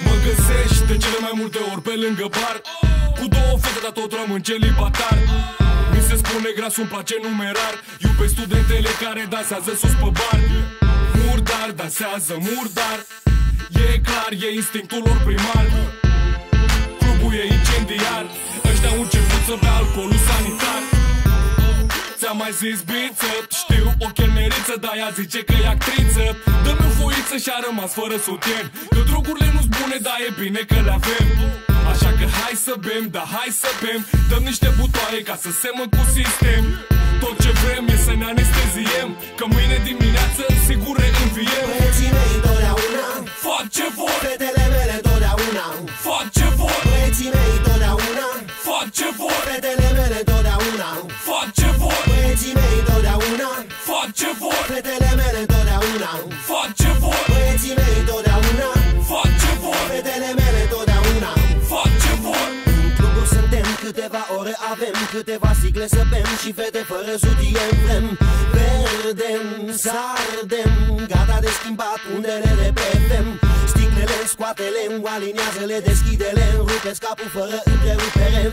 Mă găsești de cele mai multe ori pe lângă bar, cu două fete, dar tot rămân celibatar. Mi se spune grasul, îmi place numerar. Iubesc studentele care dansează sus pe bar. Murdar, dansează murdar. E clar, e instinctul lor primar. Clubul e incendiar. Ăștia au început să bea alcoolul sanitar. Ți-am mai zis biță, știu o chelneriță, dar ea zice că e actriță. Dă-mi o foiță și-a rămas fără sutien, că drogurile nu-s bune, dar e bine că le avem. Așa că hai să bem, da hai să bem. Dăm niște butoaie ca să semăn cu sistem. Tot ce vrem e să ne anesteziem, că mâine dimineață sigur reînviem. Băieții mei totdeauna fac ce vor, fetele mele totdeauna fac ce vor. Băieții mei totdeauna fac ce vor, fetele mele totdeauna fac ce vor. Băieții mei totdeauna fac ce vor, fetele mele totdeauna fac ce vor. Băieții mei totdeauna fac ce vor, fetele mele totdeauna fac ce vor. În cluburi suntem, câteva ore avem, câteva sticle să bem și fete fără sutien vrem. Verdem, sardem, gata de schimbat undele de pe FM. Sticlele, scoate-le, aliniază-le, deschide-le, rupeți capul fără întrerupere.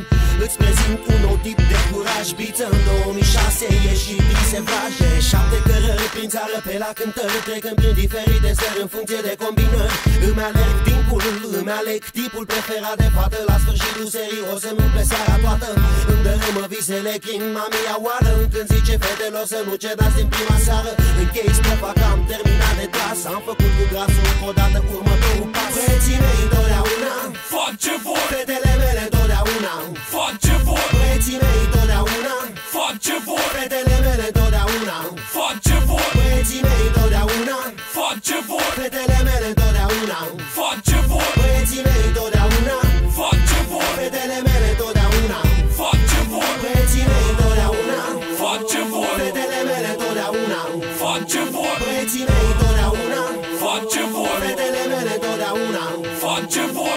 Îți prezint un nou tip de curaj, biță. În 2006 ieși din sevraj. 7 cărări prin țară pe la cântări, trecând prin diferite stări în funcție de combinări. Îmi alerg timpul, îmi aleg tipul preferat de fată. La sfârșitul serios îmi umple seara toată. Îmi dărâmă visele, chin mamia oară. Când zice fetelor să nu cedați din prima seară. Închei strofa că am terminat de tras. Am făcut cu grasul odată următorul pas. Băieții mei totdeauna fac ce vor, fetele mele totdeauna fac ce vor. Băieții mei totdeauna fac ce vor, fetele mele totdeauna fac ce vor. Băieții mei totdeauna fac ce vor, fetele mele totdeauna fac ce vor. Băieții mei totdeauna fac ce vor, fetele mele totdeauna fac ce vor. Băieții mei totdeauna fac ce vor, fetele mele totdeauna fac ce vor. Băieții mei totdeauna fac ce vor, fetele mele totdeauna fac ce vor.